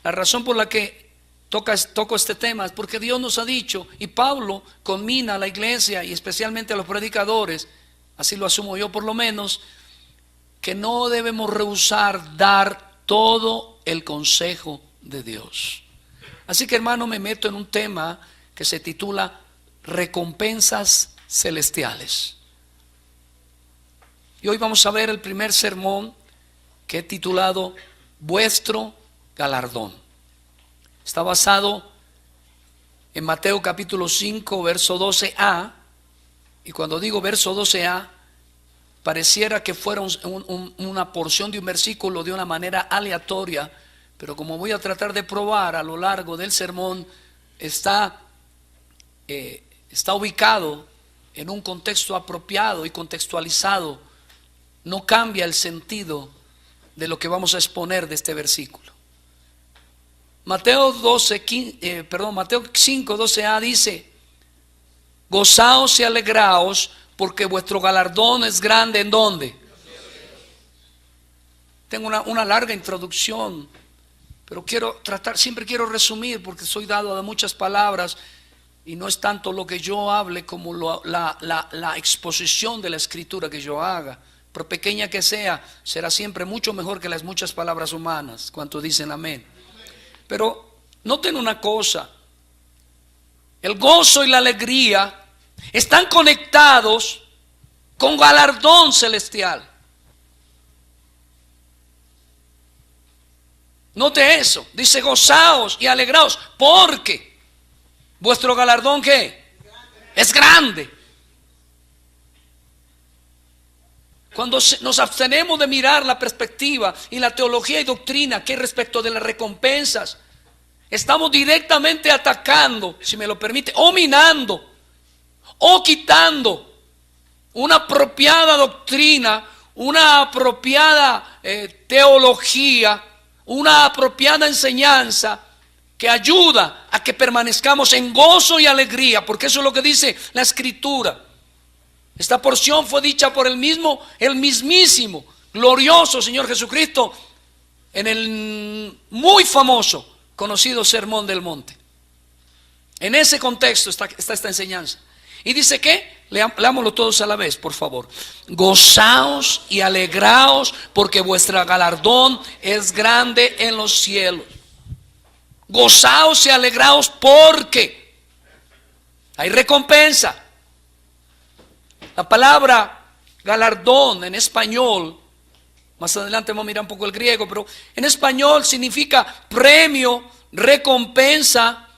La razón por la que toco este tema es porque Dios nos ha dicho, y Pablo conmina a la iglesia y especialmente a los predicadores, así lo asumo yo por lo menos, que no debemos rehusar dar todo el consejo de Dios. Así que, hermano, me meto en un tema que se titula recompensas celestiales. Y hoy vamos a ver el primer sermón que he titulado vuestro galardón. Está basado en Mateo capítulo 5, verso 12a. Y cuando digo verso 12a, pareciera que fuera una porción de un versículo de una manera aleatoria, pero como voy a tratar de probar a lo largo del sermón, está ubicado en un contexto apropiado y contextualizado. No cambia el sentido de lo que vamos a exponer de este versículo. Mateo 5, 12a dice: gozaos y alegraos, porque vuestro galardón es grande. ¿En dónde? Tengo una larga introducción, pero siempre quiero resumir, porque soy dado a muchas palabras y no es tanto lo que yo hable como la exposición de la escritura que yo haga. Por pequeña que sea, será siempre mucho mejor que las muchas palabras humanas. ¿Cuántos dicen amén? Pero noten una cosa: el gozo y la alegría están conectados con galardón celestial. Note eso, dice gozaos y alegraos, porque vuestro galardón ¿qué? Es grande. Cuando nos abstenemos de mirar la perspectiva y la teología y doctrina que respecto de las recompensas, estamos directamente atacando, si me lo permite, o minando, o quitando una apropiada doctrina, una apropiada teología, una apropiada enseñanza que ayuda a que permanezcamos en gozo y alegría, porque eso es lo que dice la Escritura. Esta porción fue dicha por el mismísimo, glorioso Señor Jesucristo en el muy famoso, conocido Sermón del Monte. En ese contexto está esta enseñanza. Y dice que, leámoslo todos a la vez, por favor. Gozaos y alegraos, porque vuestro galardón es grande en los cielos. Gozaos y alegraos porque hay recompensa. La palabra galardón en español, más adelante vamos a mirar un poco el griego, pero en español significa premio, recompensa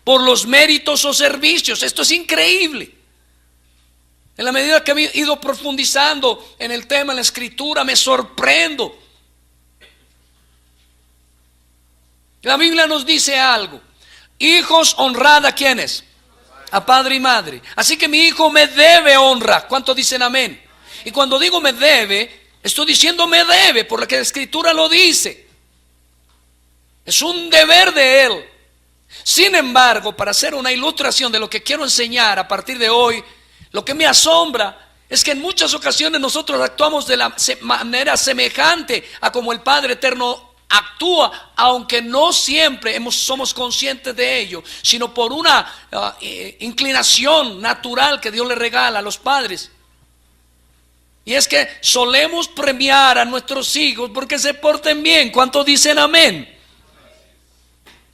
por los méritos o servicios. Esto es increíble. En la medida que he ido profundizando en el tema de la Escritura, me sorprendo. La Biblia nos dice algo: hijos, honrad a ¿quiénes? A padre y madre. Así que mi hijo me debe honra. ¿Cuántos dicen amén? Y cuando digo me debe, estoy diciendo me debe, por lo que la Escritura lo dice. Es un deber de él. Sin embargo, para hacer una ilustración de lo que quiero enseñar a partir de hoy, lo que me asombra es que en muchas ocasiones nosotros actuamos de la manera semejante a como el Padre Eterno actúa, aunque no siempre somos conscientes de ello, sino por una inclinación natural que Dios le regala a los padres. Y es que solemos premiar a nuestros hijos porque se porten bien. ¿Cuántos dicen amén?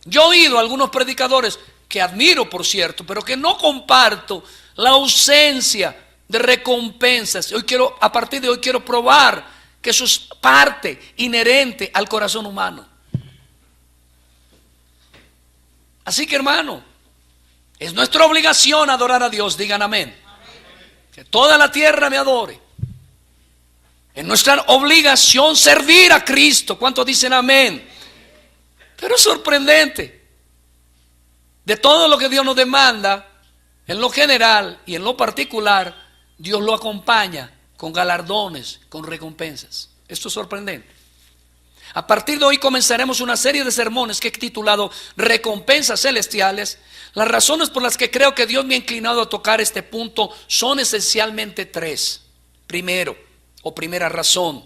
Yo he oído a algunos predicadores, que admiro por cierto, pero que no comparto la ausencia de recompensas. A partir de hoy quiero probar que eso es parte inherente al corazón humano. Así que, hermano, es nuestra obligación adorar a Dios. Digan amén. Que toda la tierra me adore. Es nuestra obligación servir a Cristo. ¿Cuántos dicen amén? Pero es sorprendente. De todo lo que Dios nos demanda, en lo general y en lo particular, Dios lo acompaña con galardones, con recompensas. Esto es sorprendente. A partir de hoy comenzaremos una serie de sermones que he titulado Recompensas Celestiales. Las razones por las que creo que Dios me ha inclinado a tocar este punto son esencialmente tres. Primera razón: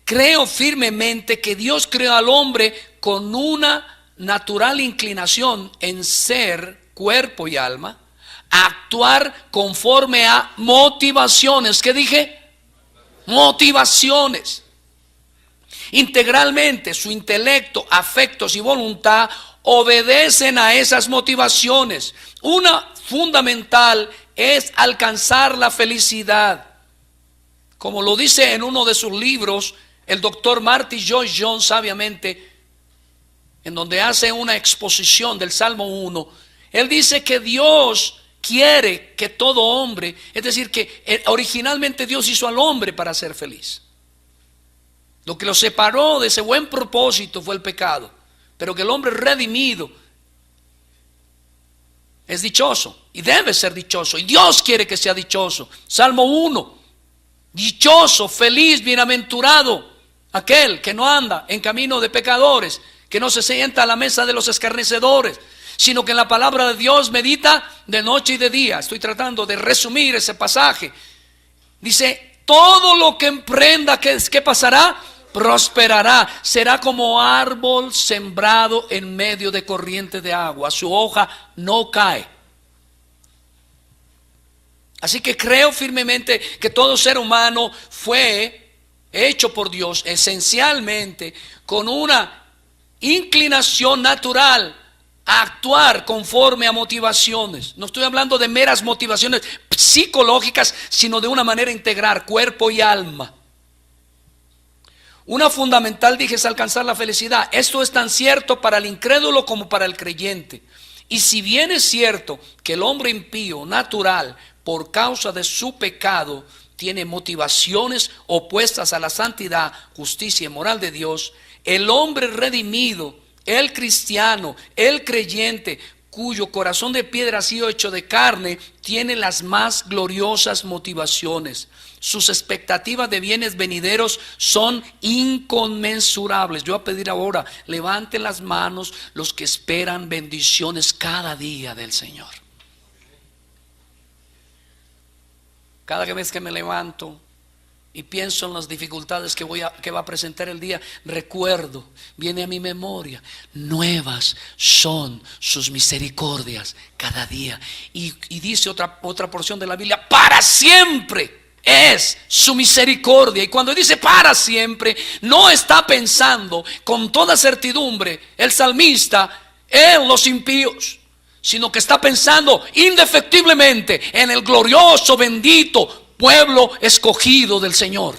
creo firmemente que Dios creó al hombre con una natural inclinación en ser, cuerpo y alma, a actuar conforme a motivaciones. ¿Qué dije? Motivaciones. Integralmente su intelecto, afectos y voluntad obedecen a esas motivaciones. Una fundamental es alcanzar la felicidad. Como lo dice en uno de sus libros el doctor Marty Lloyd Jones sabiamente, en donde hace una exposición del Salmo 1, él dice que Dios quiere que todo hombre, es decir, que originalmente Dios hizo al hombre para ser feliz. Lo que lo separó de ese buen propósito fue el pecado, pero que el hombre redimido es dichoso y debe ser dichoso, y Dios quiere que sea dichoso. Salmo 1, dichoso, feliz, bienaventurado aquel que no anda en camino de pecadores, que no se sienta a la mesa de los escarnecedores, sino que en la palabra de Dios medita de noche y de día. Estoy tratando de resumir ese pasaje. Dice, todo lo que emprenda, ¿qué pasará? Prosperará, será como árbol sembrado en medio de corriente de agua, su hoja no cae. Así que creo firmemente que todo ser humano fue hecho por Dios esencialmente con una inclinación natural a actuar conforme a motivaciones. No estoy hablando de meras motivaciones psicológicas, sino de una manera integral, cuerpo y alma. Una fundamental, dije, es alcanzar la felicidad. Esto es tan cierto para el incrédulo como para el creyente. Y si bien es cierto que el hombre impío, natural, por causa de su pecado, tiene motivaciones opuestas a la santidad, justicia y moral de Dios, el hombre redimido, el cristiano, el creyente, cuyo corazón de piedra ha sido hecho de carne, tiene las más gloriosas motivaciones. Sus expectativas de bienes venideros son inconmensurables. Yo voy a pedir ahora, levanten las manos los que esperan bendiciones cada día del Señor. Cada vez que me levanto y pienso en las dificultades que va a presentar el día, recuerdo, viene a mi memoria, nuevas son sus misericordias cada día. Y dice otra porción de la Biblia, para siempre es su misericordia. Y cuando dice para siempre, no está pensando con toda certidumbre el salmista en los impíos, sino que está pensando indefectiblemente en el glorioso, bendito pueblo escogido del Señor.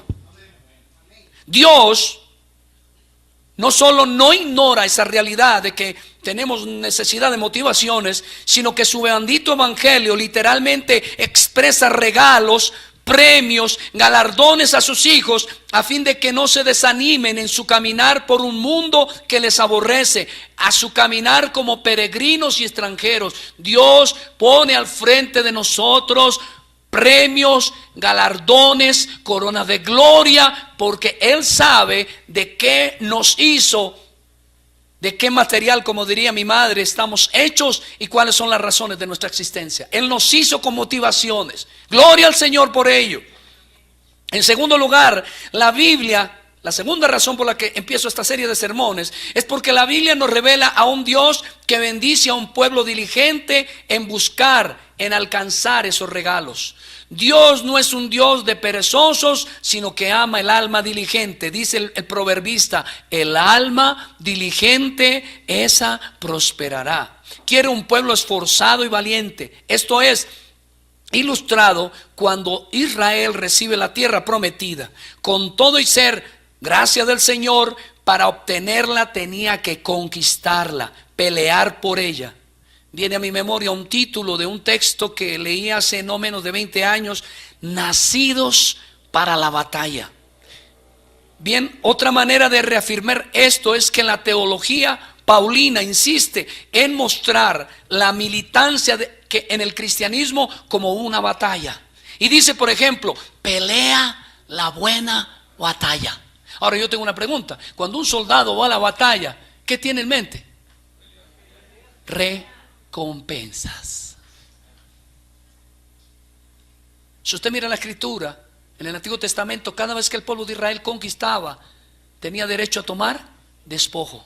Dios no solo no ignora esa realidad de que tenemos necesidad de motivaciones, sino que su bendito evangelio literalmente expresa regalos, premios, galardones a sus hijos, a fin de que no se desanimen en su caminar por un mundo que les aborrece, a su caminar como peregrinos y extranjeros. Dios pone al frente de nosotros premios, galardones, coronas de gloria, porque Él sabe de qué nos hizo, de qué material, como diría mi madre, estamos hechos y cuáles son las razones de nuestra existencia. Él nos hizo con motivaciones. Gloria al Señor por ello. En segundo lugar, la Biblia, la segunda razón por la que empiezo esta serie de sermones, es porque la Biblia nos revela a un Dios que bendice a un pueblo diligente en buscar, en alcanzar esos regalos. Dios no es un Dios de perezosos, sino que ama el alma diligente. Dice el proverbista, el alma diligente, esa prosperará. Quiere un pueblo esforzado y valiente. Esto es ilustrado cuando Israel recibe la tierra prometida. Con todo y ser gracia del Señor, para obtenerla tenía que conquistarla, pelear por ella. Viene a mi memoria un título de un texto que leí hace no menos de 20 años, Nacidos para la batalla. Bien, otra manera de reafirmar esto es que la teología paulina insiste en mostrar la militancia que en el cristianismo como una batalla. Y dice, por ejemplo, pelea la buena batalla. Ahora yo tengo una pregunta. Cuando un soldado va a la batalla, ¿qué tiene en mente? Recompensas. Si usted mira la escritura, en el Antiguo Testamento, cada vez que el pueblo de Israel conquistaba, tenía derecho a tomar despojo.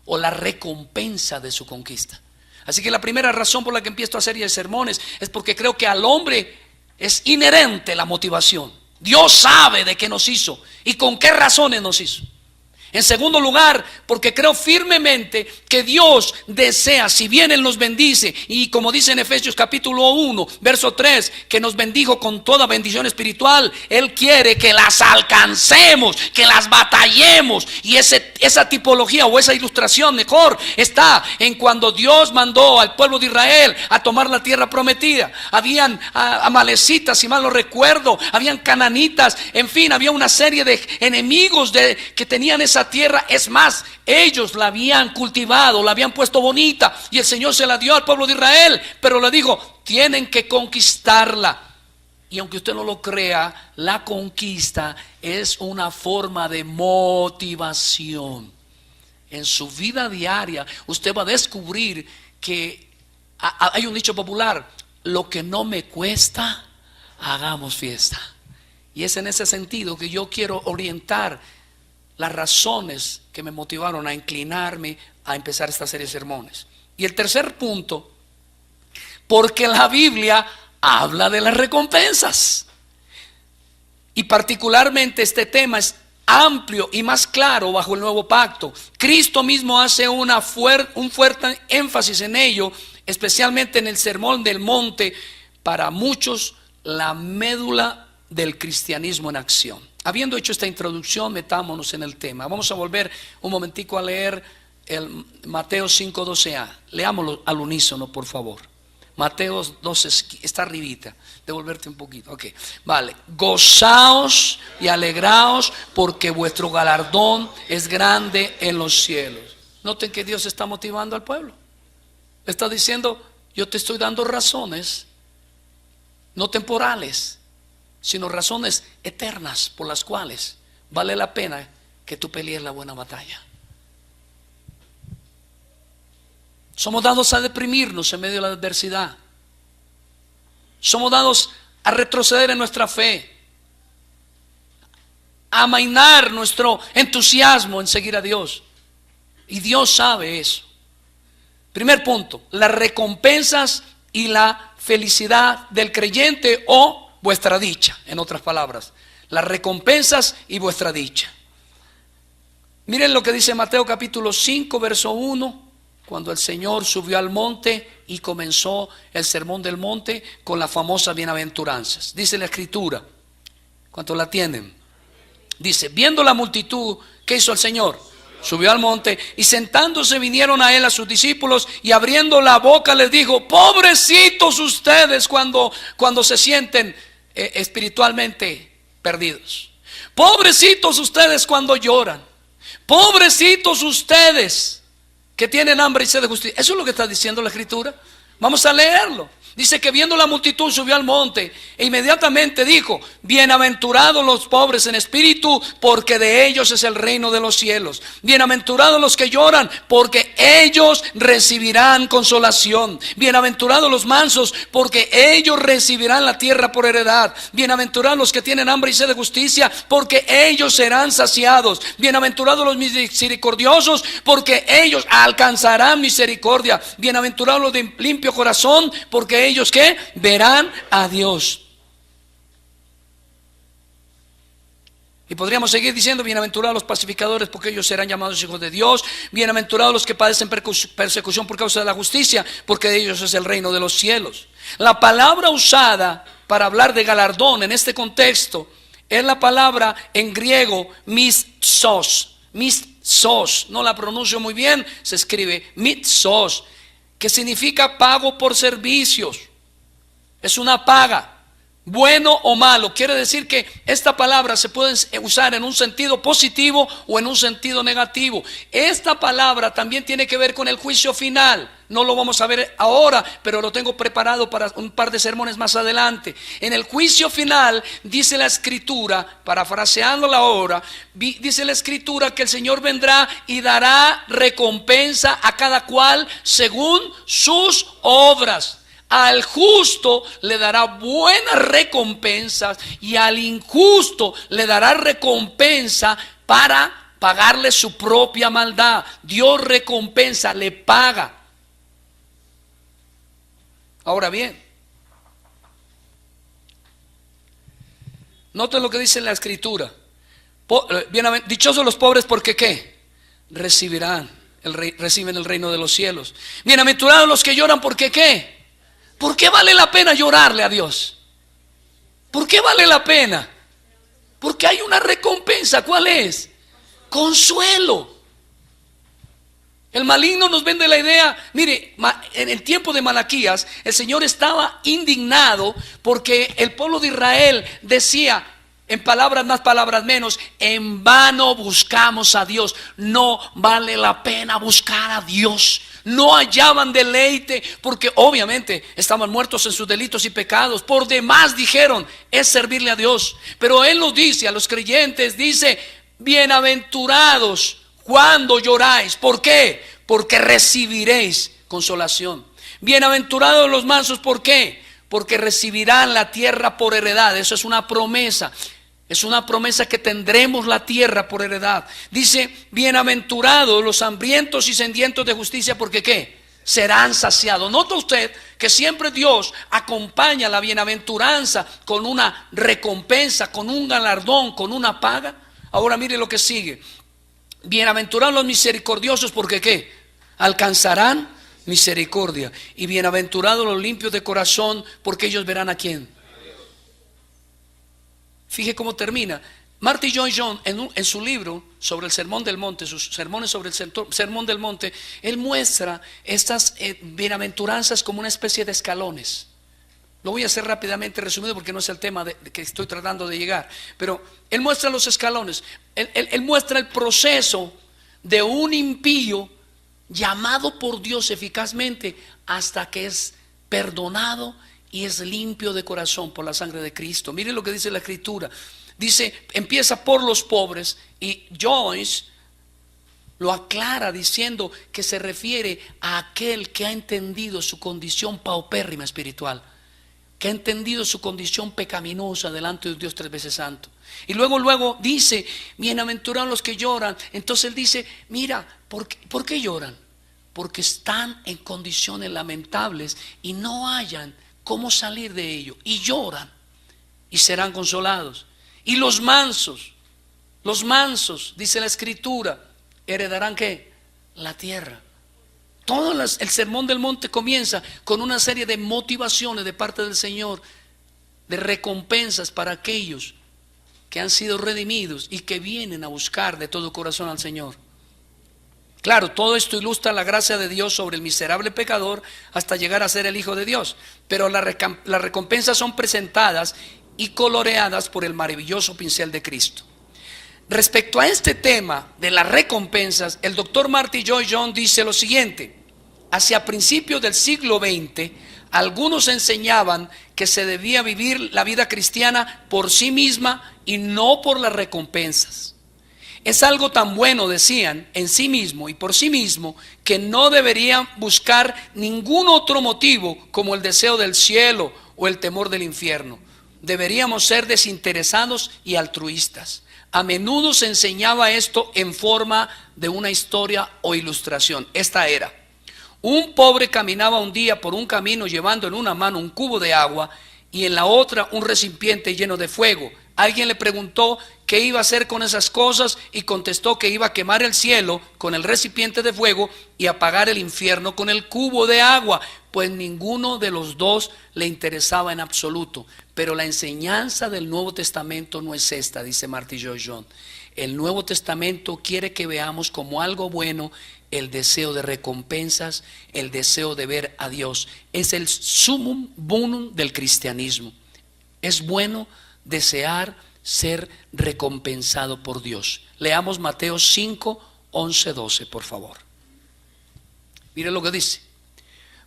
o la recompensa de su conquista. Así que la primera razón por la que empiezo a hacer de sermones es porque creo que al hombre es inherente la motivación. Dios sabe de qué nos hizo y con qué razones nos hizo. En segundo lugar, porque creo firmemente que Dios desea, si bien Él nos bendice, y como dice en Efesios capítulo 1, verso 3, que nos bendijo con toda bendición espiritual, Él quiere que las alcancemos, que las batallemos. Y esa tipología o esa ilustración mejor está en cuando Dios mandó al pueblo de Israel a tomar la tierra prometida. Habían amalecitas, si mal no recuerdo, habían cananitas, en fin, había una serie de enemigos que tenían esa tierra. Es más, ellos la habían cultivado, la habían puesto bonita, y el Señor se la dio al pueblo de Israel, pero le dijo: tienen que conquistarla. Y aunque usted no lo crea, la conquista es una forma de motivación. En su vida diaria usted va a descubrir que hay un dicho popular: lo que no me cuesta, hagamos fiesta. Y es en ese sentido que yo quiero orientar las razones que me motivaron a inclinarme a empezar esta serie de sermones. Y el tercer punto, porque la Biblia habla de las recompensas. Y particularmente este tema es amplio y más claro bajo el nuevo pacto. Cristo mismo hace un fuerte énfasis en ello, especialmente en el Sermón del Monte, para muchos la médula del cristianismo en acción. Habiendo hecho esta introducción, metámonos en el tema. Vamos a volver un momentico a leer el Mateo 5:12a. Leámoslo al unísono, por favor. Mateo 12, está arribita. Devolverte un poquito. Ok, vale. Gozaos y alegraos, porque vuestro galardón es grande en los cielos. Noten que Dios está motivando al pueblo. Está diciendo: yo te estoy dando razones, no temporales, sino razones eternas por las cuales vale la pena que tú pelees la buena batalla. Somos dados a deprimirnos en medio de la adversidad. Somos dados a retroceder en nuestra fe, a amainar nuestro entusiasmo en seguir a Dios. Y Dios sabe eso. Primer punto: las recompensas y la felicidad del creyente, o vuestra dicha. En otras palabras, las recompensas y vuestra dicha. Miren lo que dice Mateo capítulo 5 verso 1, cuando el Señor subió al monte y comenzó el sermón del monte con las famosas bienaventuranzas. Dice la escritura, ¿cuántos la tienen? Dice: viendo la multitud, ¿qué hizo el Señor? Subió al monte, y sentándose vinieron a él a sus discípulos, y abriendo la boca les dijo: pobrecitos ustedes cuando se sienten espiritualmente perdidos. Pobrecitos ustedes cuando lloran. Pobrecitos ustedes que tienen hambre y sed de justicia. Eso es lo que está diciendo la escritura. Vamos a leerlo. Dice que viendo la multitud subió al monte, e inmediatamente dijo: bienaventurados los pobres en espíritu, porque de ellos es el reino de los cielos. Bienaventurados los que lloran, porque ellos recibirán consolación. Bienaventurados los mansos, porque ellos recibirán la tierra por heredad. Bienaventurados los que tienen hambre y sed de justicia, porque ellos serán saciados. Bienaventurados los misericordiosos, porque ellos alcanzarán misericordia. Bienaventurados los de limpio corazón, porque ellos ¿qué? Verán a Dios. Y podríamos seguir diciendo: bienaventurados los pacificadores, porque ellos serán llamados hijos de Dios. Bienaventurados los que padecen persecución por causa de la justicia, porque de ellos es el reino de los cielos. La palabra usada para hablar de galardón en este contexto es la palabra en griego mitzos. Mitzos, no la pronuncio muy bien, se escribe mitzos, que significa pago por servicios. Es una paga, bueno o malo. Quiere decir que esta palabra se puede usar en un sentido positivo o en un sentido negativo. Esta palabra también tiene que ver con el juicio final. No lo vamos a ver ahora, pero lo tengo preparado para un par de sermones más adelante. En el juicio final dice la escritura, parafraseándola ahora, dice la escritura que el Señor vendrá y dará recompensa a cada cual según sus obras. Al justo le dará buenas recompensas, y al injusto le dará recompensa para pagarle su propia maldad. Dios recompensa, le paga. Ahora bien, noten lo que dice en la Escritura. Dichosos los pobres, porque ¿qué? Reciben el reino de los cielos. Bienaventurados los que lloran, porque ¿qué? ¿Por qué vale la pena llorarle a Dios? ¿Por qué vale la pena? Porque hay una recompensa. ¿Cuál es? Consuelo. El maligno nos vende la idea. Mire, en el tiempo de Malaquías, el Señor estaba indignado porque el pueblo de Israel decía, en palabras más, palabras menos, en vano buscamos a Dios. No vale la pena buscar a Dios. No hallaban deleite, porque obviamente estaban muertos en sus delitos y pecados. Por demás dijeron, es servirle a Dios. Pero Él nos dice a los creyentes, dice, bienaventurados cuando lloráis. ¿Por qué? Porque recibiréis consolación. Bienaventurados los mansos, ¿por qué? Porque recibirán la tierra por heredad. Eso es una promesa. Es una promesa que tendremos la tierra por heredad. Dice, bienaventurados los hambrientos y sedientos de justicia, porque ¿qué? Serán saciados. ¿Nota usted que siempre Dios acompaña la bienaventuranza con una recompensa, con un galardón, con una paga? Ahora mire lo que sigue. Bienaventurados los misericordiosos, porque ¿qué? Alcanzarán misericordia. Y bienaventurados los limpios de corazón, porque ellos verán ¿a quién? Fije cómo termina. Marty Lloyd-Jones en su libro sobre el Sermón del Monte, sus sermones sobre el Sermón del Monte, él muestra estas bienaventuranzas como una especie de escalones. Lo voy a hacer rápidamente resumido porque no es el tema que estoy tratando de llegar. Pero él muestra los escalones. Él muestra el proceso de un impío llamado por Dios eficazmente hasta que es perdonado y es limpio de corazón por la sangre de Cristo. Mire lo que dice la Escritura. Dice, empieza por los pobres, y Joyce lo aclara diciendo que se refiere a aquel que ha entendido su condición paupérrima espiritual, que ha entendido su condición pecaminosa delante de Dios tres veces santo. Y luego dice, bienaventurados los que lloran. Entonces él dice, mira, ¿por qué lloran? Porque están en condiciones lamentables y no hallan cómo salir de ello, y lloran y serán consolados. Y los mansos, dice la Escritura, heredarán ¿qué? La tierra. El Sermón del Monte comienza con una serie de motivaciones de parte del Señor, de recompensas para aquellos que han sido redimidos y que vienen a buscar de todo corazón al Señor. Claro, todo esto ilustra la gracia de Dios sobre el miserable pecador hasta llegar a ser el Hijo de Dios. Pero las recompensas son presentadas y coloreadas por el maravilloso pincel de Cristo. Respecto a este tema de las recompensas, el doctor Marty Lloyd-Jones dice lo siguiente: hacia principios del siglo XX, algunos enseñaban que se debía vivir la vida cristiana por sí misma y no por las recompensas. Es algo tan bueno, decían, en sí mismo y por sí mismo, que no deberían buscar ningún otro motivo como el deseo del cielo o el temor del infierno. Deberíamos ser desinteresados y altruistas. A menudo se enseñaba esto en forma de una historia o ilustración. Esta era: un pobre caminaba un día por un camino llevando en una mano un cubo de agua y en la otra un recipiente lleno de fuego. Alguien le preguntó qué iba a hacer con esas cosas y contestó que iba a quemar el cielo con el recipiente de fuego y apagar el infierno con el cubo de agua. Pues ninguno de los dos le interesaba en absoluto. Pero la enseñanza del Nuevo Testamento no es esta, dice Marty Lloyd-Jones. El Nuevo Testamento quiere que veamos como algo bueno el deseo de recompensas, el deseo de ver a Dios. Es el sumum bonum del cristianismo. Es bueno desear ser recompensado por Dios. Leamos Mateo 5, 11, 12, por favor. Mire lo que dice: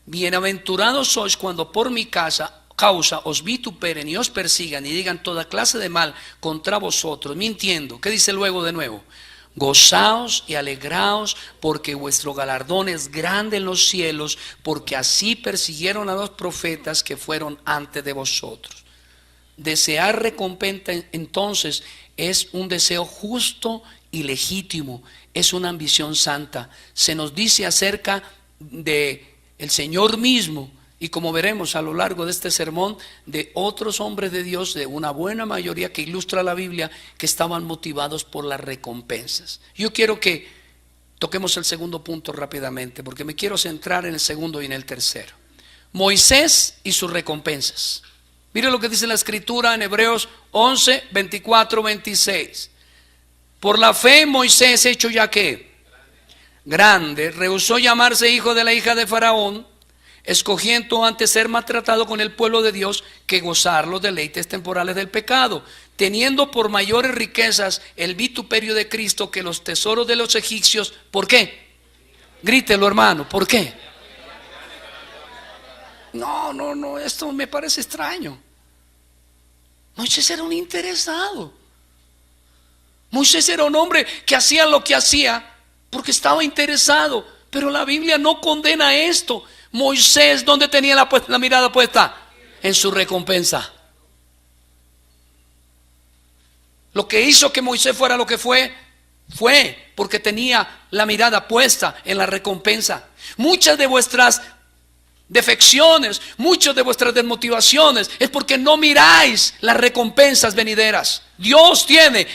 bienaventurados sois cuando por mi causa os vituperen y os persigan y digan toda clase de mal contra vosotros, mintiendo. ¿Qué dice luego de nuevo? Gozaos y alegraos, porque vuestro galardón es grande en los cielos, porque así persiguieron a los profetas que fueron antes de vosotros. Desear recompensa entonces es un deseo justo ilegítimo, es una ambición santa. Se nos dice acerca de el Señor mismo, y como veremos a lo largo de este sermón, de otros hombres de Dios, de una buena mayoría que ilustra la Biblia, que estaban motivados por las recompensas. Yo quiero que toquemos el segundo punto rápidamente, porque me quiero centrar en el segundo y en el tercero. Moisés y sus recompensas. Mire lo que dice la Escritura en Hebreos 11, 24, 26. Por la fe Moisés, hecho ya que grande, rehusó llamarse hijo de la hija de Faraón, escogiendo antes ser maltratado con el pueblo de Dios que gozar los deleites temporales del pecado, teniendo por mayores riquezas el vituperio de Cristo que los tesoros de los egipcios. ¿Por qué? Grítelo, hermano, ¿por qué? No, esto me parece extraño. Moisés era un interesado. Moisés era un hombre que hacía lo que hacía porque estaba interesado. Pero la Biblia no condena esto. Moisés, ¿dónde tenía la mirada puesta? En su recompensa. Lo que hizo que Moisés fuera lo que fue porque tenía la mirada puesta en la recompensa. Muchas de vuestras defecciones, muchas de vuestras desmotivaciones es porque no miráis las recompensas venideras. Dios tiene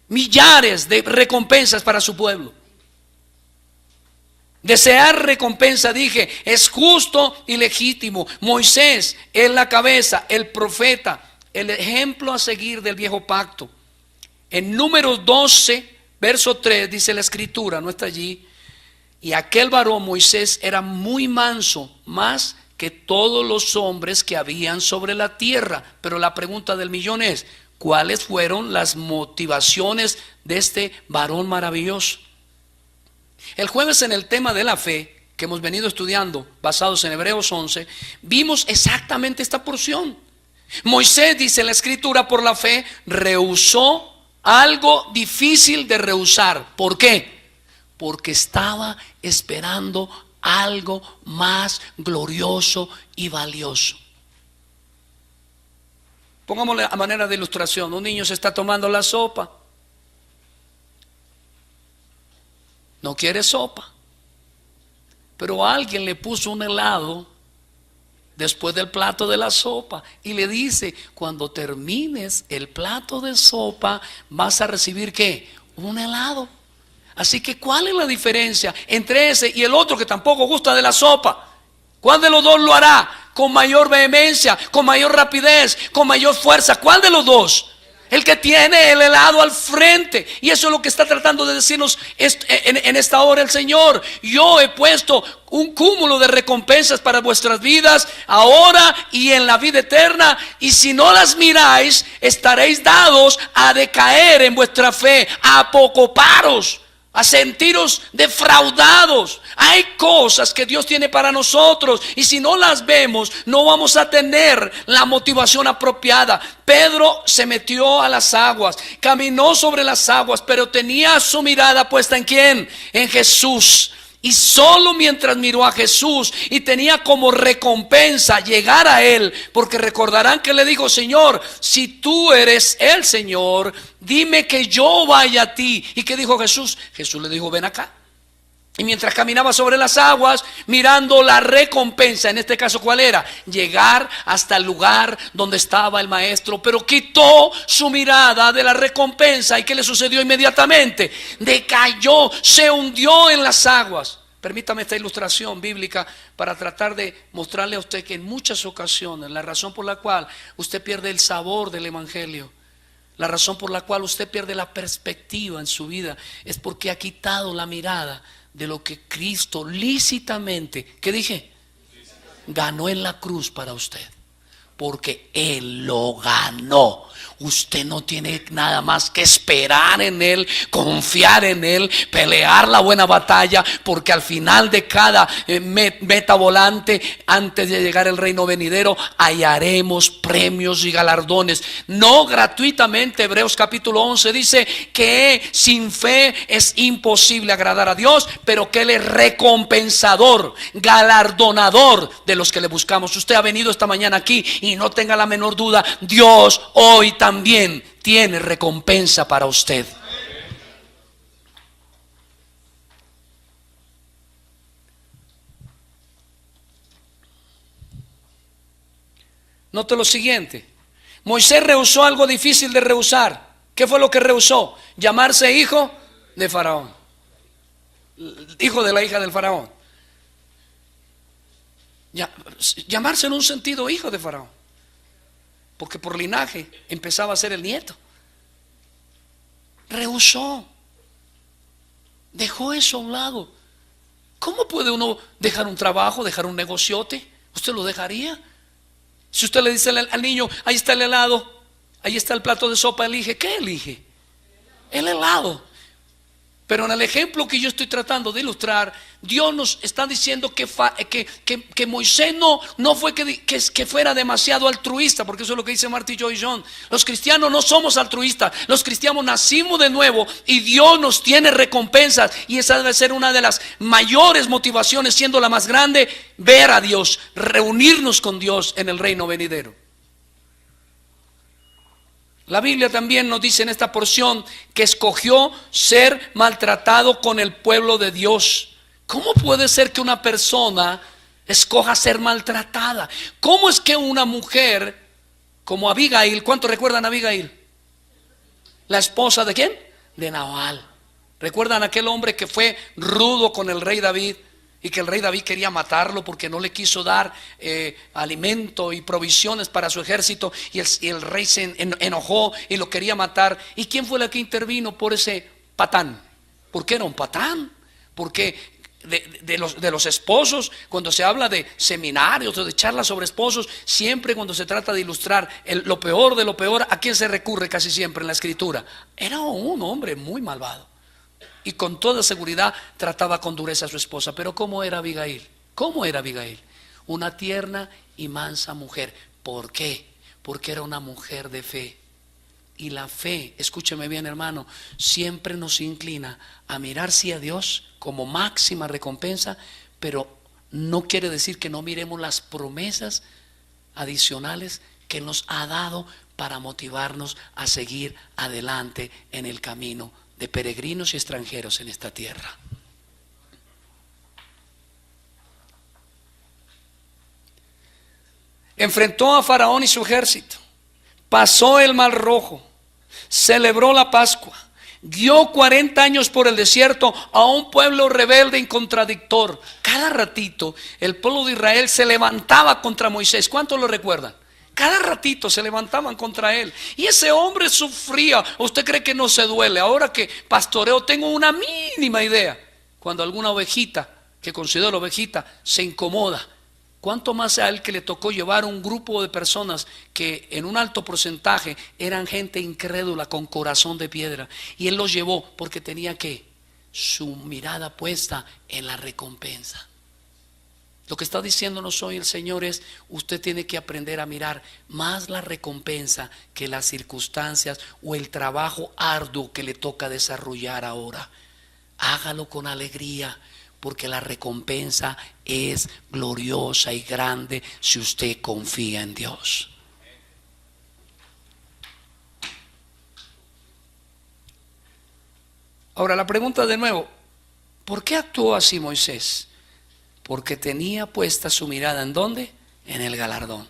millares de recompensas para su pueblo. Desear recompensa, dije, es justo y legítimo. Moisés es la cabeza, el profeta, el ejemplo a seguir del viejo pacto. En Números 12, verso 3, dice la Escritura, no está allí: y aquel varón Moisés era muy manso, más que todos los hombres que habían sobre la tierra. Pero la pregunta del millón es: ¿cuáles fueron las motivaciones de este varón maravilloso? El jueves, en el tema de la fe que hemos venido estudiando, basados en Hebreos 11, vimos exactamente esta porción. Moisés, dice la Escritura, por la fe rehusó algo difícil de rehusar. ¿Por qué? Porque estaba esperando algo más glorioso y valioso. Pongámosle a manera de ilustración: un niño se está tomando la sopa, no quiere sopa, pero alguien le puso un helado después del plato de la sopa y le dice: cuando termines el plato de sopa vas a recibir ¿qué? Un helado. Así que ¿cuál es la diferencia entre ese y el otro que tampoco gusta de la sopa? ¿Cuál de los dos lo hará con mayor vehemencia, con mayor rapidez, con mayor fuerza? ¿Cuál de los dos? El que tiene el helado al frente. Y eso es lo que está tratando de decirnos en esta hora el Señor. Yo he puesto un cúmulo de recompensas para vuestras vidas, ahora y en la vida eterna. Y si no las miráis, estaréis dados a decaer en vuestra fe, a apocoparos, a sentiros defraudados. Hay cosas que Dios tiene para nosotros y si no las vemos, no vamos a tener la motivación apropiada. Pedro se metió a las aguas, caminó sobre las aguas, pero tenía su mirada puesta ¿en quién? En Jesús. Y solo mientras miró a Jesús y tenía como recompensa llegar a Él, porque recordarán que le dijo: Señor, si tú eres el Señor, dime que yo vaya a ti. ¿Y qué dijo Jesús? Jesús le dijo: ven acá. Y mientras caminaba sobre las aguas, mirando la recompensa, en este caso ¿cuál era? Llegar hasta el lugar donde estaba el maestro. Pero quitó su mirada de la recompensa. ¿Y qué le sucedió inmediatamente? Decayó, se hundió en las aguas. Permítame esta ilustración bíblica para tratar de mostrarle a usted que en muchas ocasiones la razón por la cual usted pierde el sabor del evangelio, la razón por la cual usted pierde la perspectiva en su vida, es porque ha quitado la mirada de lo que Cristo lícitamente, ¿qué dije? Ganó en la cruz para usted. Porque Él lo ganó. Usted no tiene nada más que esperar en Él, confiar en Él, pelear la buena batalla, porque al final de cada meta volante, antes de llegar al reino venidero, hallaremos premios y galardones. No gratuitamente. Hebreos capítulo 11 dice que sin fe es imposible agradar a Dios, pero que Él es recompensador, galardonador de los que le buscamos. Usted ha venido esta mañana aquí y no tenga la menor duda, Dios hoy también tiene recompensa para usted. Note lo siguiente. Moisés rehusó algo difícil de rehusar. ¿Qué fue lo que rehusó? Llamarse hijo de Faraón. Hijo de la hija del Faraón. Llamarse en un sentido hijo de Faraón. Porque por linaje empezaba a ser el nieto. Rehusó. Dejó eso a un lado. ¿Cómo puede uno dejar un trabajo, dejar un negociote? ¿Usted lo dejaría? Si usted le dice al niño, ahí está el helado, ahí está el plato de sopa, elige. ¿Qué elige? El helado. Pero en el ejemplo que yo estoy tratando de ilustrar, Dios nos está diciendo que Moisés no fue que fuera demasiado altruista, porque eso es lo que dice Marty Lloyd Jones. Los cristianos no somos altruistas, los cristianos nacimos de nuevo y Dios nos tiene recompensas, y esa debe ser una de las mayores motivaciones, siendo la más grande, ver a Dios, reunirnos con Dios en el reino venidero. La Biblia también nos dice en esta porción que escogió ser maltratado con el pueblo de Dios. ¿Cómo puede ser que una persona escoja ser maltratada? ¿Cómo es que una mujer como Abigail, ¿cuántos recuerdan a Abigail? ¿La esposa de quién? De Nabal. ¿Recuerdan aquel hombre que fue rudo con el rey David? Y que el rey David quería matarlo porque no le quiso dar alimento y provisiones para su ejército, y el rey se enojó y lo quería matar. ¿Y quién fue la que intervino por ese patán? ¿Por qué era un patán? Porque de los esposos, cuando se habla de seminarios o de charlas sobre esposos, siempre cuando se trata de ilustrar lo peor de lo peor, ¿a quién se recurre casi siempre en la escritura? Era un hombre muy malvado. Y con toda seguridad trataba con dureza a su esposa. Pero ¿cómo era Abigail? ¿Cómo era Abigail? Una tierna y mansa mujer. ¿Por qué? Porque era una mujer de fe. Y la fe, escúcheme bien hermano, siempre nos inclina a mirar sí a Dios como máxima recompensa, pero no quiere decir que no miremos las promesas adicionales que nos ha dado para motivarnos a seguir adelante en el camino de peregrinos y extranjeros en esta tierra. Enfrentó a Faraón y su ejército, pasó el Mar Rojo, celebró la Pascua, guió 40 años por el desierto a un pueblo rebelde y contradictor. Cada ratito el pueblo de Israel se levantaba contra Moisés. ¿Cuántos lo recuerdan? Cada ratito se levantaban contra él. Y ese hombre sufría. ¿Usted cree que no se duele? Ahora que pastoreo tengo una mínima idea. Cuando alguna ovejita, que considero ovejita, se incomoda. ¿Cuánto más a él que le tocó llevar un grupo de personas que en un alto porcentaje eran gente incrédula con corazón de piedra? Y él los llevó porque tenía que su mirada puesta en la recompensa. Lo que está diciéndonos hoy el Señor es: usted tiene que aprender a mirar más la recompensa que las circunstancias o el trabajo arduo que le toca desarrollar ahora. Hágalo con alegría, porque la recompensa es gloriosa y grande si usted confía en Dios. Ahora la pregunta de nuevo: ¿por qué actuó así Moisés? Porque tenía puesta su mirada ¿en dónde? En el galardón.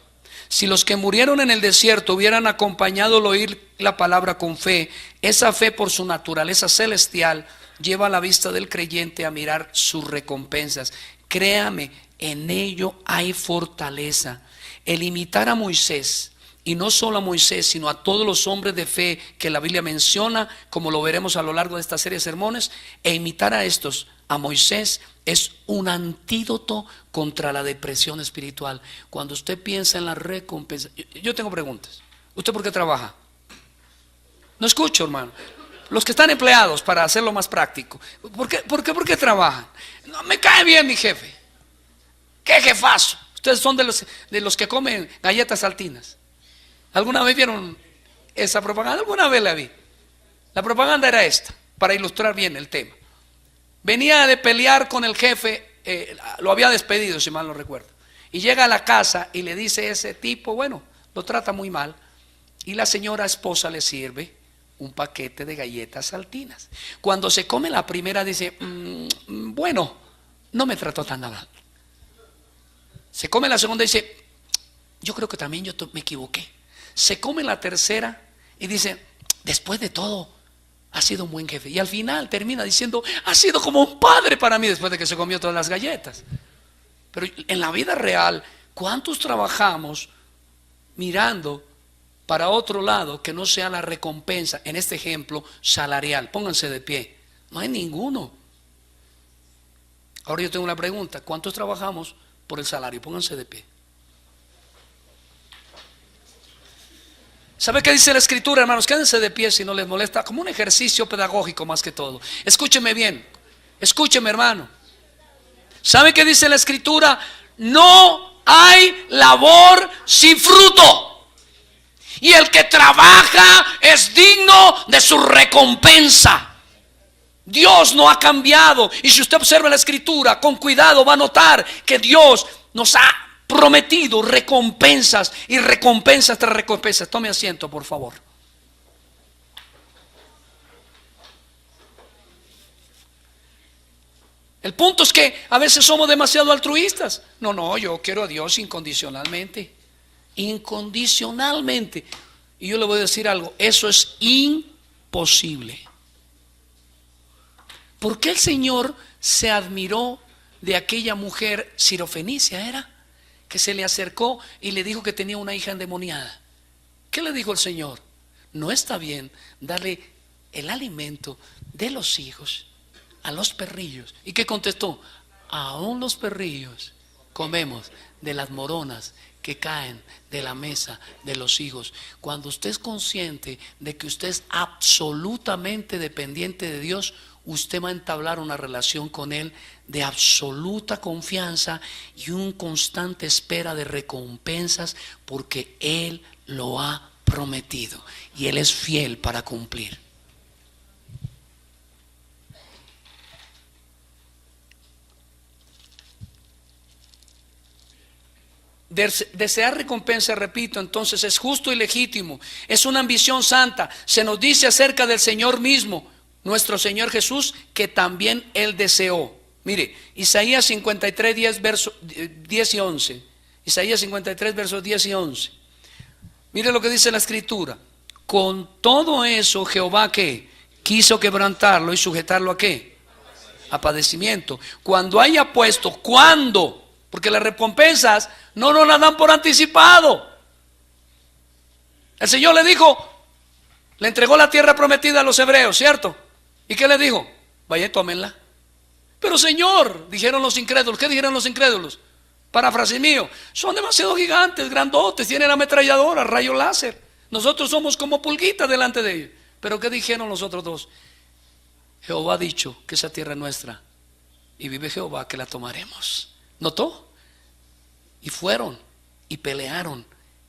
Si los que murieron en el desierto hubieran acompañado el oír la palabra con fe, esa fe por su naturaleza celestial lleva a la vista del creyente a mirar sus recompensas. Créame, en ello hay fortaleza. El imitar a Moisés, y no solo a Moisés, sino a todos los hombres de fe que la Biblia menciona, como lo veremos a lo largo de esta serie de sermones, e imitar a estos, a Moisés, es un antídoto contra la depresión espiritual. Cuando usted piensa en la recompensa, yo tengo preguntas. ¿Usted por qué trabaja? No escucho, hermano. Los que están empleados, para hacerlo más práctico, ¿por qué trabajan? No, me cae bien mi jefe. ¿Qué jefazo? Ustedes son de los que comen galletas saltinas. ¿Alguna vez vieron esa propaganda? Alguna vez la vi. La propaganda era esta, para ilustrar bien el tema. Venía de pelear con el jefe, lo había despedido si mal no recuerdo, y llega a la casa y le dice ese tipo, bueno, lo trata muy mal, y la señora esposa le sirve un paquete de galletas saltinas. Cuando se come la primera dice, bueno, no me trató tan mal. Se come la segunda y dice, yo creo que también me equivoqué. Se come la tercera y dice, después de todo, ha sido un buen jefe. Y al final termina diciendo, ha sido como un padre para mí después de que se comió todas las galletas. Pero en la vida real, ¿cuántos trabajamos mirando para otro lado que no sea la recompensa, en este ejemplo, salarial? Pónganse de pie. No hay ninguno. Ahora yo tengo una pregunta, ¿cuántos trabajamos por el salario? Pónganse de pie. ¿Sabe qué dice la Escritura, hermanos? Quédense de pie si no les molesta, como un ejercicio pedagógico más que todo. Escúcheme bien, escúcheme, hermano. ¿Sabe qué dice la Escritura? No hay labor sin fruto. Y el que trabaja es digno de su recompensa. Dios no ha cambiado. Y si usted observa la Escritura con cuidado, va a notar que Dios nos ha prometido recompensas y recompensas tras recompensas. Tome asiento, por favor. El punto es que a veces somos demasiado altruistas. No, yo quiero a Dios incondicionalmente. Incondicionalmente. Y yo le voy a decir algo, eso es imposible. ¿Por qué el Señor se admiró de aquella mujer sirofenicia? Era que se le acercó y le dijo que tenía una hija endemoniada. ¿Qué le dijo el Señor? No está bien darle el alimento de los hijos a los perrillos. ¿Y qué contestó? Aún los perrillos comemos de las moronas que caen de la mesa de los hijos. Cuando usted es consciente de que usted es absolutamente dependiente de Dios, usted va a entablar una relación con Él de absoluta confianza y una constante espera de recompensas, porque Él lo ha prometido y Él es fiel para cumplir. Desear recompensa, repito, entonces es justo y legítimo, es una ambición santa. Se nos dice acerca del Señor mismo, nuestro Señor Jesús, que también Él deseó. Mire, Isaías 53, 10 y 11. Isaías 53, versos 10 y 11. Mire lo que dice la Escritura. Con todo eso Jehová, ¿qué? Quiso quebrantarlo y sujetarlo ¿a qué? A padecimiento. Cuando haya puesto, ¿cuándo? Porque las recompensas no nos las dan por anticipado. El Señor le dijo, le entregó la tierra prometida a los hebreos, ¿cierto? ¿Y qué le dijo? Vaya y tómenla. Pero Señor, dijeron los incrédulos. ¿Qué dijeron los incrédulos? Paráfrasis mío, son demasiado gigantes, grandotes, tienen ametralladoras, rayo láser. Nosotros somos como pulguitas delante de ellos. Pero ¿qué dijeron los otros dos? Jehová ha dicho que esa tierra es nuestra y vive Jehová que la tomaremos. ¿Notó? Y fueron y pelearon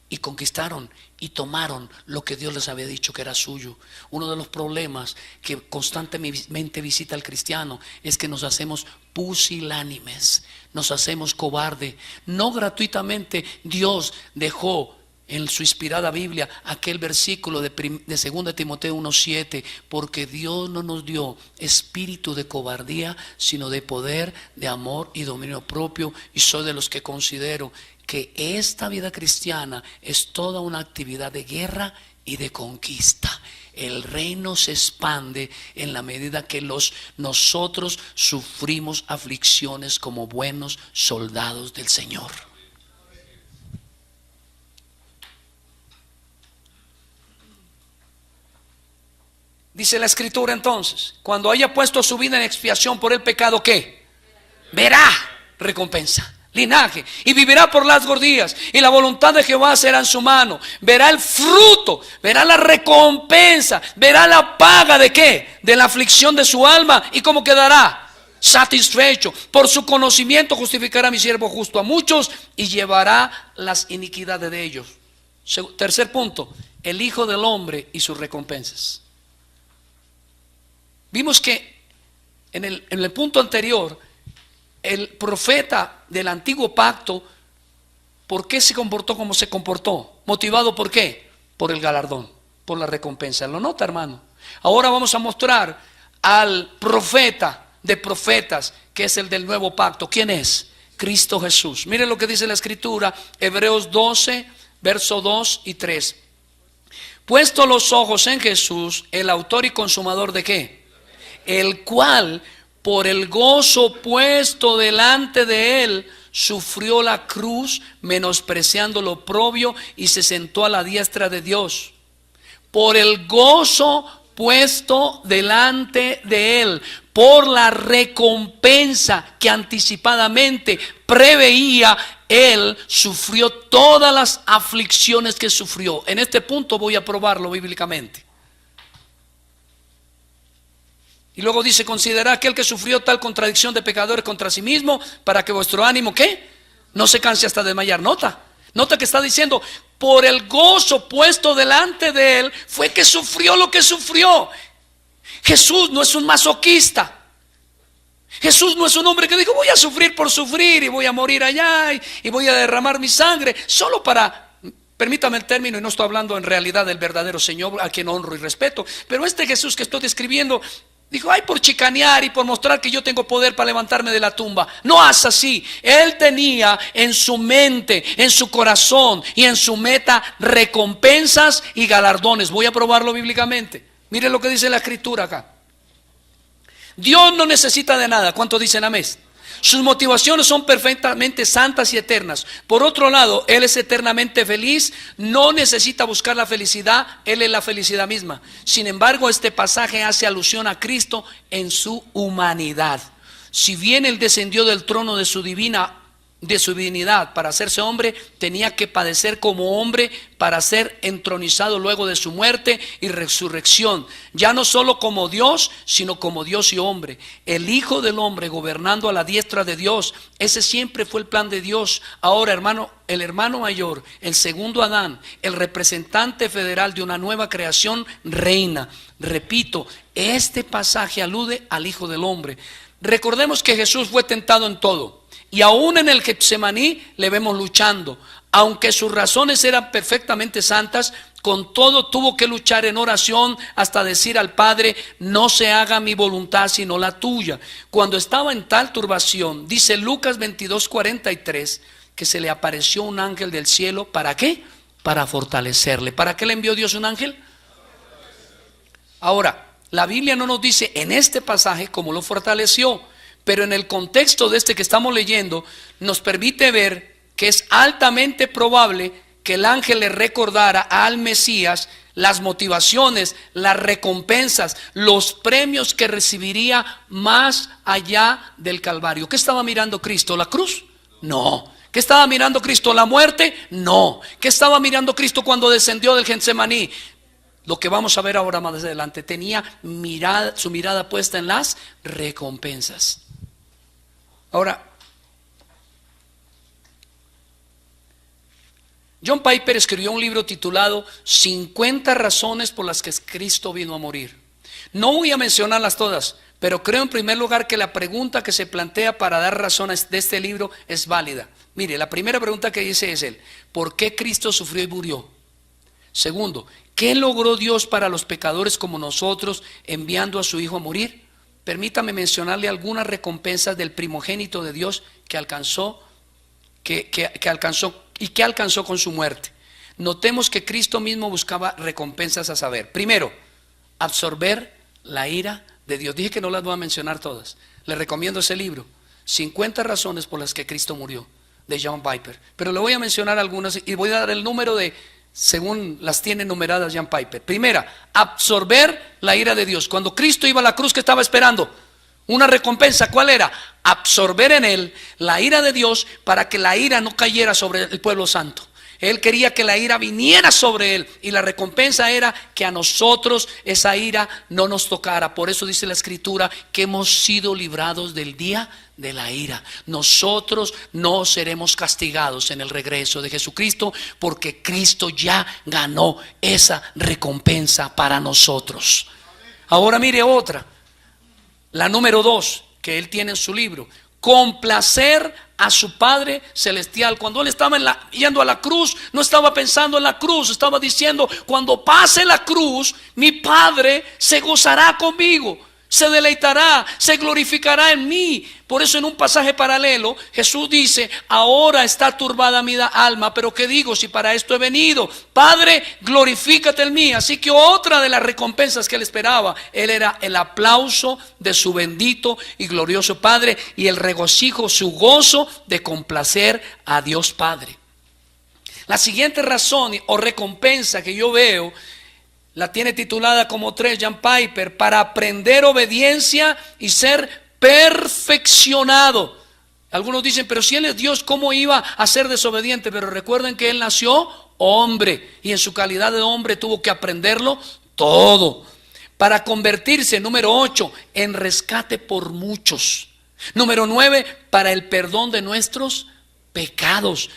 y conquistaron y tomaron lo que Dios les había dicho que era suyo. Uno de los problemas que constantemente visita al cristiano es que nos hacemos pusilánimes, nos hacemos cobarde. No gratuitamente Dios dejó en su inspirada Biblia aquel versículo de 2 Timoteo 1:7, porque Dios no nos dio espíritu de cobardía, sino de poder, de amor y dominio propio. Y soy de los que considero que esta vida cristiana es toda una actividad de guerra y de conquista. El reino se expande en la medida que nosotros sufrimos aflicciones como buenos soldados del Señor. Dice la Escritura entonces, cuando haya puesto su vida en expiación por el pecado, ¿qué? Verá recompensa, linaje, y vivirá por largos días, y la voluntad de Jehová será en su mano. Verá el fruto, verá la recompensa, verá la paga ¿de qué? De la aflicción de su alma. ¿Y cómo quedará? Satisfecho. Por su conocimiento justificará a mi siervo justo a muchos y llevará las iniquidades de ellos. Tercer punto, el Hijo del Hombre y sus recompensas. Vimos que en el punto anterior, el profeta del antiguo pacto, ¿por qué se comportó como se comportó? ¿Motivado por qué? Por el galardón, por la recompensa. ¿Lo nota, hermano? Ahora vamos a mostrar al profeta de profetas, que es el del nuevo pacto. ¿Quién es? Cristo Jesús. Miren lo que dice la Escritura, Hebreos 12, verso 2 y 3. Puesto los ojos en Jesús, el autor y consumador ¿de qué? El cual, por el gozo puesto delante de él, sufrió la cruz, menospreciando lo oprobio, y se sentó a la diestra de Dios. Por el gozo puesto delante de él, por la recompensa que anticipadamente preveía, él sufrió todas las aflicciones que sufrió. En este punto voy a probarlo bíblicamente. Y luego dice, considerad aquel que sufrió tal contradicción de pecadores contra sí mismo, para que vuestro ánimo, ¿qué? No se canse hasta desmayar. Nota que está diciendo, por el gozo puesto delante de él, fue que sufrió lo que sufrió. Jesús no es un masoquista. Jesús no es un hombre que dijo, voy a sufrir por sufrir y voy a morir allá y voy a derramar mi sangre solo para, permítame el término, y no estoy hablando en realidad del verdadero Señor, a quien honro y respeto, pero este Jesús que estoy describiendo dijo, ay, por chicanear y por mostrar que yo tengo poder para levantarme de la tumba. No es así. Él tenía en su mente, en su corazón y en su meta recompensas y galardones. Voy a probarlo bíblicamente. Miren lo que dice la Escritura acá. Dios no necesita de nada. ¿Cuántos dicen amén? Sus motivaciones son perfectamente santas y eternas. Por otro lado, Él es eternamente feliz. No necesita buscar la felicidad. Él es la felicidad misma. Sin embargo, este pasaje hace alusión a Cristo en su humanidad. Si bien Él descendió del trono de su divinidad para hacerse hombre, tenía que padecer como hombre para ser entronizado luego de su muerte y resurrección, ya no solo como Dios, sino como Dios y hombre. El Hijo del Hombre gobernando a la diestra de Dios, ese siempre fue el plan de Dios. Ahora, hermano, el hermano mayor, el segundo Adán, el representante federal de una nueva creación, reina. Repito, este pasaje alude al Hijo del Hombre. Recordemos que Jesús fue tentado en todo, y aún en el Getsemaní le vemos luchando. Aunque sus razones eran perfectamente santas, con todo tuvo que luchar en oración hasta decir al Padre, no se haga mi voluntad sino la tuya. Cuando estaba en tal turbación, dice Lucas 22:43, que se le apareció un ángel del cielo. ¿Para qué? Para fortalecerle. ¿Para qué le envió Dios un ángel? Ahora, la Biblia no nos dice en este pasaje cómo lo fortaleció, pero en el contexto de este que estamos leyendo nos permite ver que es altamente probable que el ángel le recordara al Mesías las motivaciones, las recompensas, los premios que recibiría más allá del Calvario. ¿Qué estaba mirando Cristo? ¿La cruz? No. ¿Qué estaba mirando Cristo? ¿La muerte? No. ¿Qué estaba mirando Cristo cuando descendió del Getsemaní? Lo que vamos a ver ahora más adelante. Tenía su mirada puesta en las recompensas. Ahora, John Piper escribió un libro titulado 50 razones por las que Cristo vino a morir. No voy a mencionarlas todas, pero creo en primer lugar que la pregunta que se plantea para dar razones de este libro es válida. Mire, la primera pregunta que dice es ¿por qué Cristo sufrió y murió? Segundo, ¿qué logró Dios para los pecadores como nosotros enviando a su Hijo a morir? Permítame mencionarle algunas recompensas del primogénito de Dios que alcanzó con su muerte. Notemos que Cristo mismo buscaba recompensas, a saber, primero, absorber la ira de Dios. Dije que no las voy a mencionar todas. Le recomiendo ese libro, 50 razones por las que Cristo murió, de John Piper. Pero le voy a mencionar algunas y voy a dar el número según las tiene numeradas John Piper. Primera, absorber la ira de Dios. Cuando Cristo iba a la cruz, ¿qué estaba esperando? Una recompensa. ¿Cuál era? Absorber en él la ira de Dios para que la ira no cayera sobre el pueblo santo. Él quería que la ira viniera sobre él, y la recompensa era que a nosotros esa ira no nos tocara. Por eso dice la Escritura que hemos sido librados del día de la ira. Nosotros no seremos castigados en el regreso de Jesucristo, porque Cristo ya ganó esa recompensa para nosotros. Ahora mire otra, la número 2 que él tiene en su libro: complacer a su Padre Celestial. Cuando él estaba yendo a la cruz, no estaba pensando en la cruz, estaba diciendo, cuando pase la cruz, mi Padre se gozará conmigo. se deleitará, se glorificará en mí. Por eso en un pasaje paralelo Jesús dice: ahora está turbada mi alma, pero ¿qué digo? Si para esto he venido. Padre, glorifícate en mí. Así que otra de las recompensas que él esperaba, él era el aplauso de su bendito y glorioso Padre, y el regocijo, su gozo de complacer a Dios Padre. La siguiente razón o recompensa que yo veo la tiene titulada como 3 John Piper: para aprender obediencia y ser perfeccionado. Algunos dicen: pero si él es Dios, ¿cómo iba a ser desobediente? Pero recuerden que él nació hombre, y en su calidad de hombre tuvo que aprenderlo todo. Para convertirse, número 8, en rescate por muchos. Número 9, para el perdón de nuestros pecados.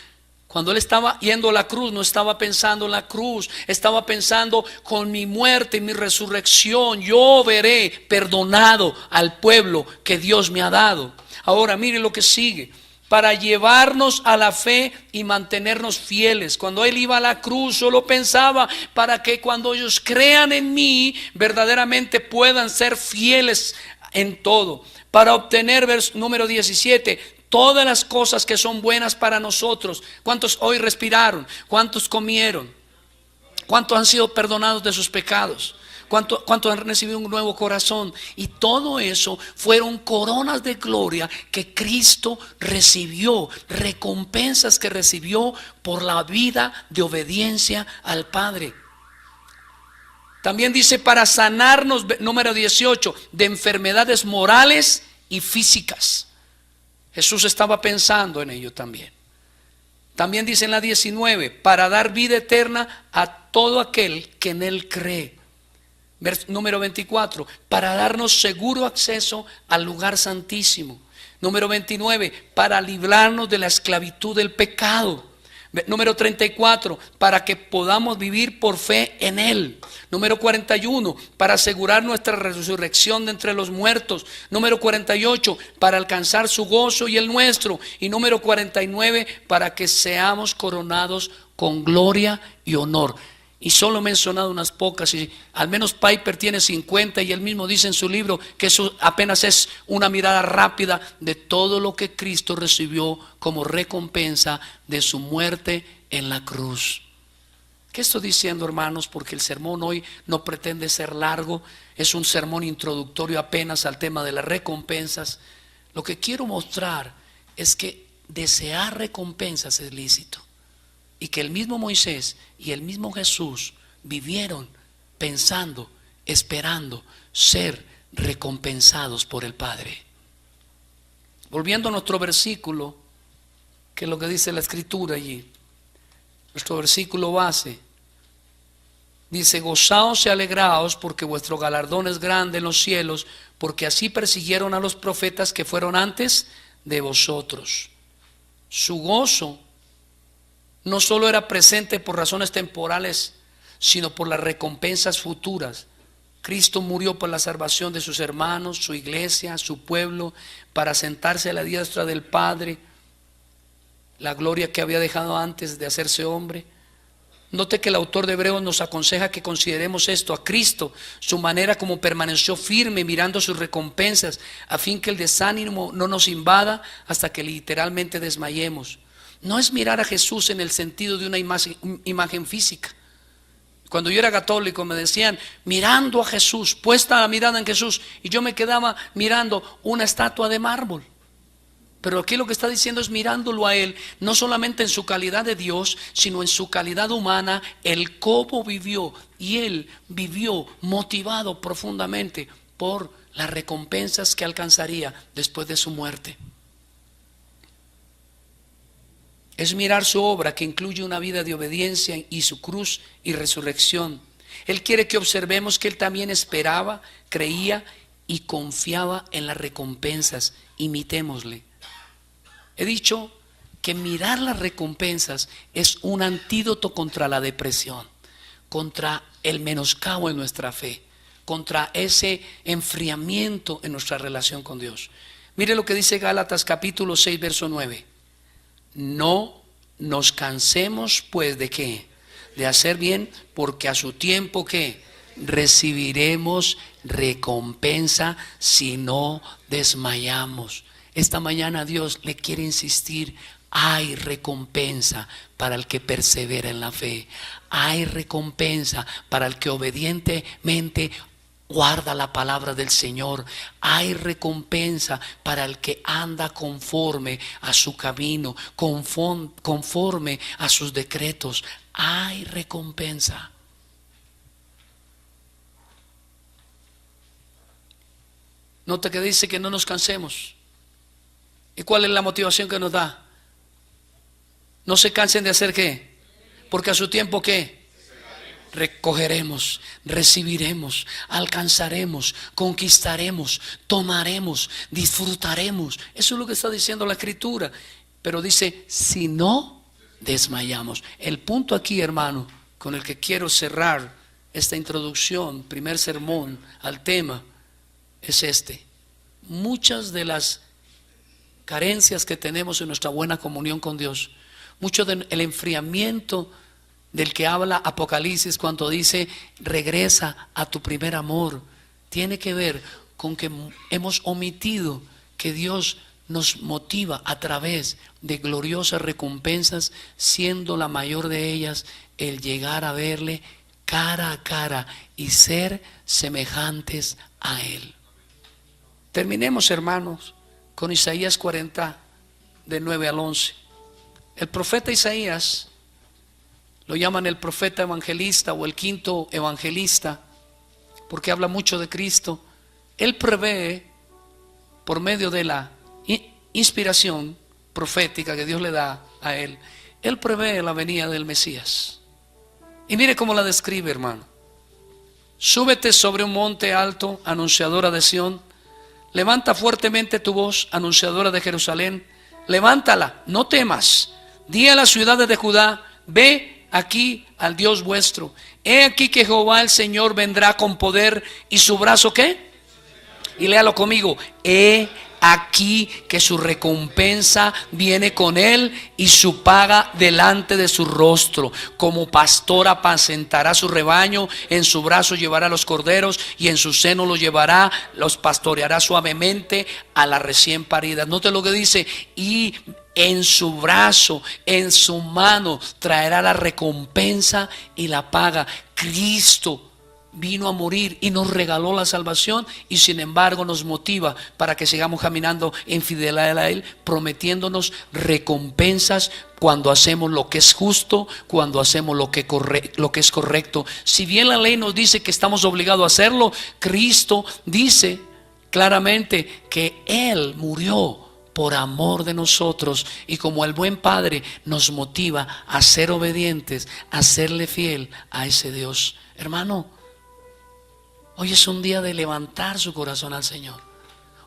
Cuando él estaba yendo a la cruz, no estaba pensando en la cruz, estaba pensando: con mi muerte y mi resurrección yo veré perdonado al pueblo que Dios me ha dado. Ahora mire lo que sigue: para llevarnos a la fe y mantenernos fieles. Cuando él iba a la cruz, solo pensaba para que cuando ellos crean en mí, verdaderamente puedan ser fieles en todo. Para obtener, número 17, todas las cosas que son buenas para nosotros. ¿Cuántos hoy respiraron? ¿Cuántos comieron? ¿Cuántos han sido perdonados de sus pecados? ¿Cuántos han recibido un nuevo corazón? Y todo eso fueron coronas de gloria que Cristo recibió, recompensas que recibió por la vida de obediencia al Padre. También dice: para sanarnos, número 18, de enfermedades morales y físicas. Jesús estaba pensando en ello también. También dice en la 19: para dar vida eterna a todo aquel que en él cree. Número 24: para darnos seguro acceso al lugar santísimo. Número 29: para librarnos de la esclavitud del pecado. Número 34: para que podamos vivir por fe en él. Número 41: para asegurar nuestra resurrección de entre los muertos. Número 48: para alcanzar su gozo y el nuestro. Y número 49: para que seamos coronados con gloria y honor. Y solo he mencionado unas pocas, y al menos Piper tiene 50, y él mismo dice en su libro que eso apenas es una mirada rápida de todo lo que Cristo recibió como recompensa de su muerte en la cruz. ¿Qué estoy diciendo, hermanos? Porque el sermón hoy no pretende ser largo, es un sermón introductorio apenas al tema de las recompensas. Lo que quiero mostrar es que desear recompensas es lícito, y que el mismo Moisés y el mismo Jesús vivieron pensando, esperando ser recompensados por el Padre. Volviendo a nuestro versículo, que es lo que dice la Escritura allí, nuestro versículo base, dice: gozaos y alegraos, porque vuestro galardón es grande en los cielos, porque así persiguieron a los profetas que fueron antes de vosotros. Su gozo no solo era presente por razones temporales, sino por las recompensas futuras. Cristo murió por la salvación de sus hermanos, su iglesia, su pueblo, para sentarse a la diestra del Padre, la gloria que había dejado antes de hacerse hombre. Note que el autor de Hebreos nos aconseja que consideremos esto: a Cristo, su manera como permaneció firme mirando sus recompensas, a fin que el desánimo no nos invada hasta que literalmente desmayemos. No es mirar a Jesús en el sentido de una imagen física. Cuando yo era católico me decían: mirando a Jesús, puesta la mirada en Jesús, y yo me quedaba mirando una estatua de mármol. Pero aquí lo que está diciendo es mirándolo a Él, no solamente en su calidad de Dios, sino en su calidad humana, el cómo vivió. Y Él vivió motivado profundamente por las recompensas que alcanzaría después de su muerte. Es mirar su obra, que incluye una vida de obediencia y su cruz y resurrección. Él quiere que observemos que Él también esperaba, creía y confiaba en las recompensas. Imitémosle. He dicho que mirar las recompensas es un antídoto contra la depresión, contra el menoscabo en nuestra fe, contra ese enfriamiento en nuestra relación con Dios. Mire lo que dice Gálatas capítulo 6, verso 9. No nos cansemos pues de ¿qué? De hacer bien, porque a su tiempo ¿qué? recibiremos recompensa si no desmayamos. Esta mañana Dios le quiere insistir: hay recompensa para el que persevera en la fe. Hay recompensa para el que obedientemente guarda la palabra del Señor. Hay recompensa para el que anda conforme a su camino, conforme a sus decretos. Hay recompensa. Nota que dice que no nos cansemos. ¿Y cuál es la motivación que nos da? No se cansen de hacer ¿qué? Porque a su tiempo ¿qué? Recogeremos, recibiremos, alcanzaremos, conquistaremos, tomaremos, disfrutaremos. Eso es lo que está diciendo la Escritura. Pero dice, si no desmayamos. El punto aquí, hermano, con el que quiero cerrar esta introducción, primer sermón al tema, es este. Muchas de las carencias que tenemos en nuestra buena comunión con Dios, mucho del enfriamiento del que habla Apocalipsis cuando dice regresa a tu primer amor, tiene que ver con que hemos omitido que Dios nos motiva a través de gloriosas recompensas, siendo la mayor de ellas el llegar a verle cara a cara y ser semejantes a Él. Terminemos, hermanos, con Isaías 40, de 9 al 11. El profeta Isaías, lo llaman el profeta evangelista o el quinto evangelista, porque habla mucho de Cristo. Él prevé, por medio de la inspiración profética que Dios le da a él, él prevé la venida del Mesías. Y mire cómo la describe, hermano. Súbete sobre un monte alto, anunciadora de Sión. Levanta fuertemente tu voz, anunciadora de Jerusalén. Levántala, no temas. Di a las ciudades de Judá, ve aquí al Dios vuestro. He aquí que Jehová el Señor vendrá con poder y su brazo ¿qué? Y léalo conmigo. He aquí que su recompensa viene con él y su paga delante de su rostro. Como pastor apacentará su rebaño, en su brazo llevará los corderos y en su seno los llevará, los pastoreará suavemente a la recién parida. Note lo que dice, y en su brazo, en su mano traerá la recompensa y la paga. Cristo vino a morir y nos regaló la salvación, y sin embargo nos motiva para que sigamos caminando en fidelidad a Él, prometiéndonos recompensas cuando hacemos lo que es justo, cuando hacemos lo que es correcto. Si bien la ley nos dice que estamos obligados a hacerlo, Cristo dice claramente que Él murió por amor de nosotros, y como el buen Padre nos motiva a ser obedientes, a serle fiel a ese Dios. Hermano, hoy es un día de levantar su corazón al Señor.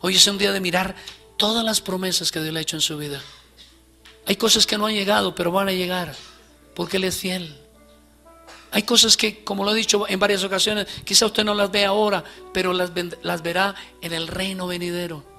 Hoy es un día de mirar todas las promesas que Dios le ha hecho en su vida. Hay cosas que no han llegado, pero van a llegar porque Él es fiel. Hay cosas que, como lo he dicho en varias ocasiones, quizá usted no las ve ahora, pero las verá en el reino venidero.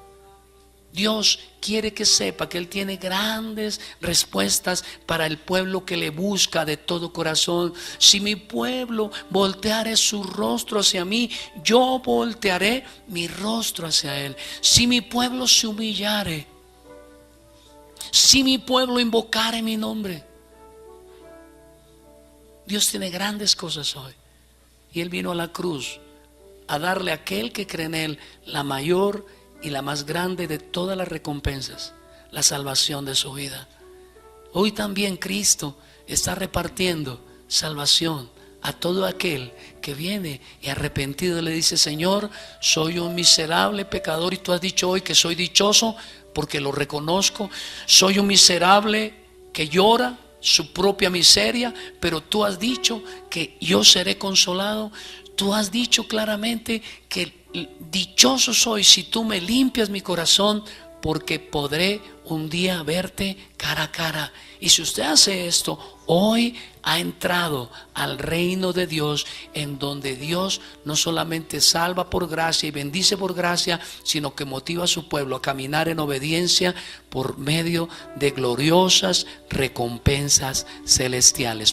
Dios quiere que sepa que Él tiene grandes respuestas para el pueblo que le busca de todo corazón. Si mi pueblo volteare su rostro hacia mí, yo voltearé mi rostro hacia Él. Si mi pueblo se humillare, si mi pueblo invocare mi nombre. Dios tiene grandes cosas hoy, y Él vino a la cruz a darle a aquel que cree en Él la mayor y la más grande de todas las recompensas, la salvación de su vida. Hoy también Cristo está repartiendo salvación a todo aquel que viene y arrepentido le dice: Señor, soy un miserable pecador, y tú has dicho hoy que soy dichoso porque lo reconozco. Soy un miserable que llora su propia miseria, pero tú has dicho que yo seré consolado. Tú has dicho claramente que dichoso soy si tú me limpias mi corazón, porque podré un día verte cara a cara. Y si usted hace esto, hoy ha entrado al reino de Dios, en donde Dios no solamente salva por gracia y bendice por gracia, sino que motiva a su pueblo a caminar en obediencia por medio de gloriosas recompensas celestiales.